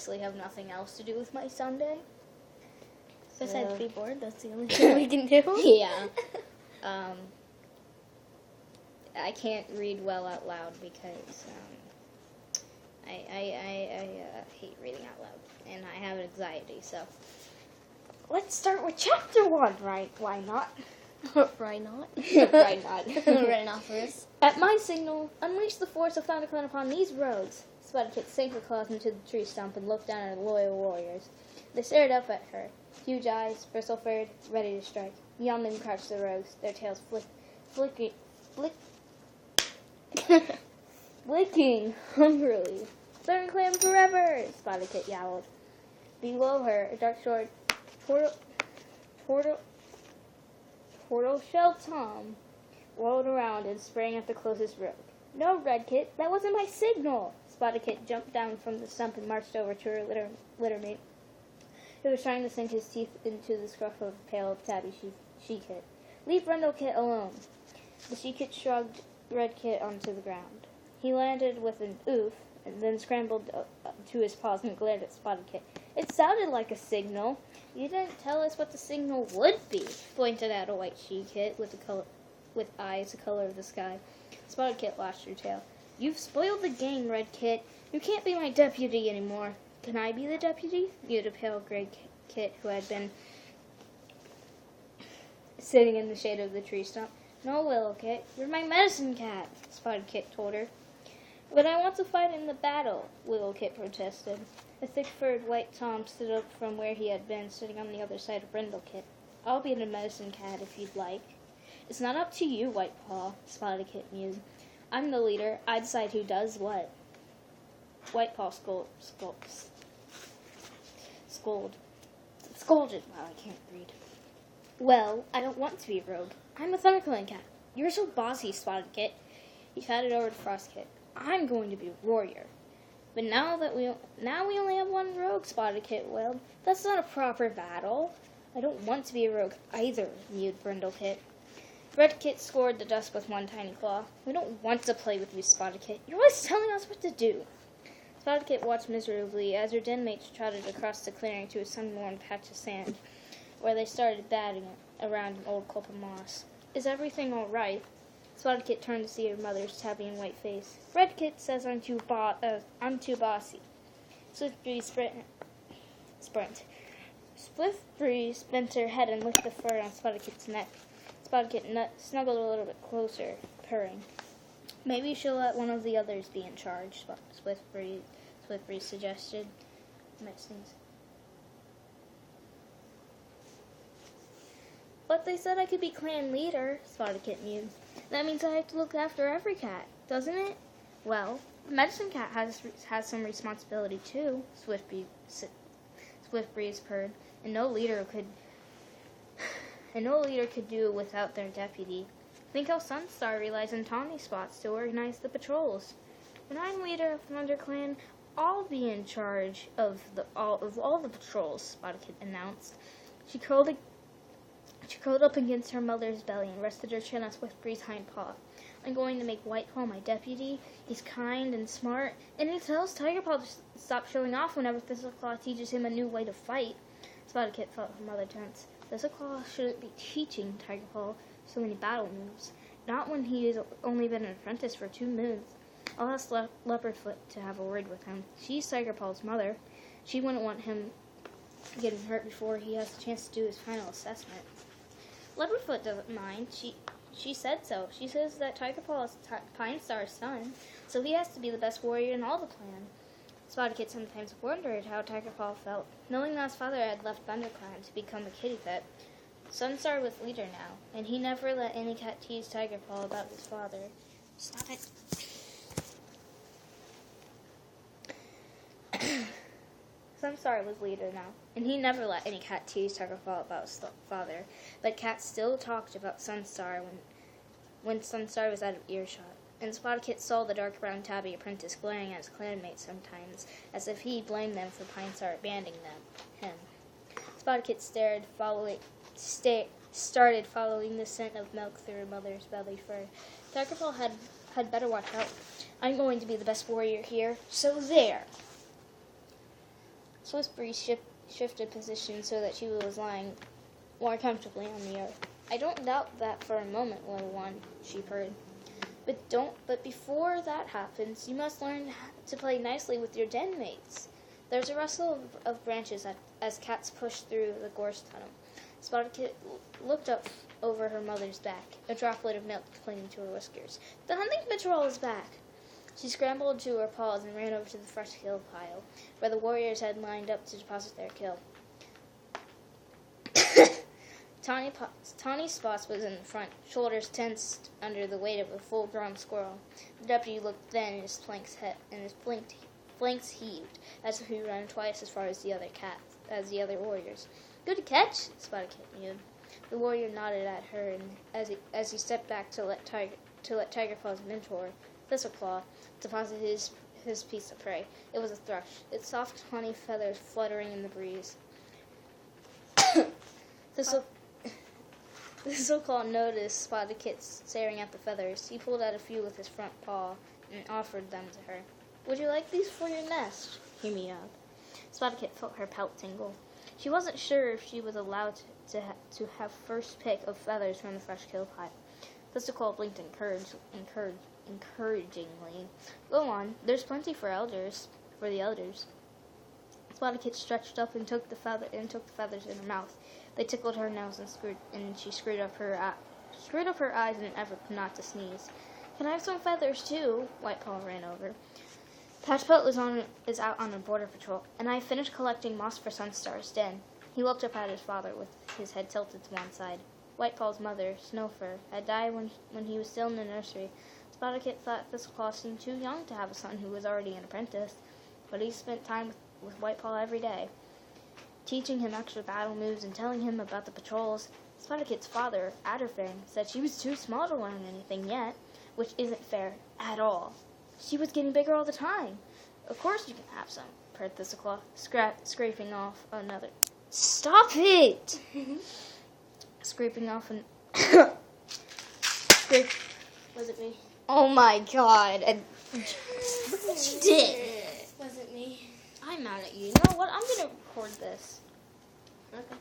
basically have nothing else to do with my Sunday. Besides be bored, that's the only thing we can do. Yeah. I can't read well out loud because I hate reading out loud, and I have anxiety, so. Let's start with chapter 1, right? Why not? Why not? Why not? Rhinoceros. At my signal, unleash the force of ThunderClan upon these roads. Spotted sank her claws into the tree stump and looked down at the loyal warriors. They stared up at her, huge eyes, bristle-furred, ready to strike. Beyond them crouched the rogues, their tails flicking hungrily. ThunderClan forever! Spotted Kit yowled. Below her, a dark sword Tortoise-shell Tom whirled around and sprang at the closest rogue. No, Red Kit, that wasn't my signal! Spotted Kit jumped down from the stump and marched over to her littermate, who was trying to sink his teeth into the scruff of a pale tabby she-kit. Leave Brindle Kit alone. The she-kit shrugged Red Kit onto the ground. He landed with an oof, and then scrambled to his paws and glared at Spotted Kit. It sounded like a signal. You didn't tell us what the signal would be, pointed at a white she-kit with eyes the color of the sky. Spotted Kit lashed her tail. You've spoiled the game, Red Kit. You can't be my deputy anymore. Can I be the deputy? Mewed a pale gray kit who had been sitting in the shade of the tree stump. No, Willow Kit. You're my medicine cat, Spotted Kit told her. But I want to fight in the battle, Willow Kit protested. A thick-furred white Tom stood up from where he had been, sitting on the other side of Brindle Kit. I'll be the medicine cat if you'd like. It's not up to you, White Paw, Spotted Kit mewed. I'm the leader. I decide who does what. White Paw scolded. Wow, I can't read. Well, I don't want to be a rogue. I'm a ThunderClan cat. You're so bossy, Spotted Kit. He patted over to Frost Kit. I'm going to be a warrior. But now we only have one rogue, Spotted Kit wailed. That's not a proper battle. I don't want to be a rogue either, mewed Brindle Kit. Red Kit scored the dust with one tiny claw. We don't want to play with you, Spotted Kit. You're always telling us what to do. Spotted Kit watched miserably as her den mates trotted across the clearing to a sun-warmed patch of sand, where they started batting around an old clump of moss. Is everything all right? Spotted Kit turned to see her mother's tabby and white face. Red Kit says I'm too bossy. Swift Breeze sprint. Swift Breeze bent her head and licked the fur on Spotted Kit's neck. Spotted Kit snuggled a little bit closer, purring. Maybe she'll let one of the others be in charge, Swift Breeze suggested. But they said I could be clan leader, Spotted Kit mewed. That means I have to look after every cat, doesn't it? Well, the medicine cat has some responsibility too, Swift Breeze purred, and no leader could do it without their deputy. Think how Sunstar relies on tawny spots to organize the patrols. When I'm leader of ThunderClan, I'll be in charge of all the patrols, Spotted Kit announced. She curled up against her mother's belly and rested her chin on Swift Breeze's hind paw. I'm going to make White Paw my deputy. He's kind and smart, and he tells Tiger Paw to stop showing off whenever Thistleclaw teaches him a new way to fight. Spotted Kit felt her mother tense. Thistleclaw shouldn't be teaching Tiger Paw so many battle moves. Not when he has only been an apprentice for 2 moons. I'll ask Leopardfoot to have a word with him. She's Tiger Paw's mother. She wouldn't want him getting hurt before he has a chance to do his final assessment. Leopardfoot doesn't mind. She said so. She says that Tiger Paw is Pine Star's son, so he has to be the best warrior in all the clan. Spotted Kit sometimes wondered how Tiger Paw felt, knowing that his father had left ThunderClan to become a kitty vet. Sunstar was leader now, and he never let any cat tease Tiger Paw about his father. Stop it. Sunstar was leader now, and he never let any cat tease Tiger Paw about his father, but cats still talked about Sunstar when Sunstar was out of earshot. And Spotted Kit saw the dark brown tabby apprentice glaring at his clanmates sometimes, as if he blamed them for Pine Star abandoning him. Spotted Kit started following the scent of milk through her mother's belly fur. Tiger Paw had better watch out. I'm going to be the best warrior here, so there! Swiss breeze shifted position so that she was lying more comfortably on the earth. I don't doubt that for a moment, little one, she purred. But before that happens, you must learn to play nicely with your den mates. There's a rustle of branches as cats pushed through the gorse tunnel. Spotted Kit looked up over her mother's back, a droplet of milk clinging to her whiskers. The hunting patrol is back. She scrambled to her paws and ran over to the fresh kill pile, where the warriors had lined up to deposit their kill. Tawny Spots was in the front, shoulders tensed under the weight of a full-grown squirrel. The deputy looked then, and his flanks heaved, as if he ran twice as far as the other warriors. Good catch, Spotted Kit mewed. The warrior nodded at her, and as he stepped back to let Tigerclaw's mentor, Thistleclaw, deposit his piece of prey. It was a thrush, its soft tawny feathers fluttering in the breeze. Thistleclaw noticed Spotted Kit staring at the feathers. He pulled out a few with his front paw and offered them to her. Would you like these for your nest? He meowed. Spotted Kit felt her pelt tingle. She wasn't sure if she was allowed to have first pick of feathers from the fresh kill pile. Thistleclaw blinked encouragingly. Go on, there's plenty for the elders. Spotted Kit stretched up and took the feathers in her mouth. They tickled her nose and she screwed up her eyes in an effort not to sneeze. Can I have some feathers too? White Paw ran over. Patchpelt is out on a border patrol, and I have finished collecting moss for Sunstar's den. He looked up at his father with his head tilted to one side. White Paw's mother, Snowfur, had died when he was still in the nursery. Spotted Kit thought Thistleclaw seemed too young to have a son who was already an apprentice, but he spent time with White Paw every day, teaching him extra battle moves and telling him about the patrols. Spotted Kit's father, Adderfang, said she was too small to learn anything yet, which isn't fair at all. She was getting bigger all the time. Of course you can have some, purred Thistleclaw, scraping off another. Stop it! Scraping off an... Was it me? Oh my god. She did. Was it me? I'm mad at you. You know what? I'm going to record this. Okay.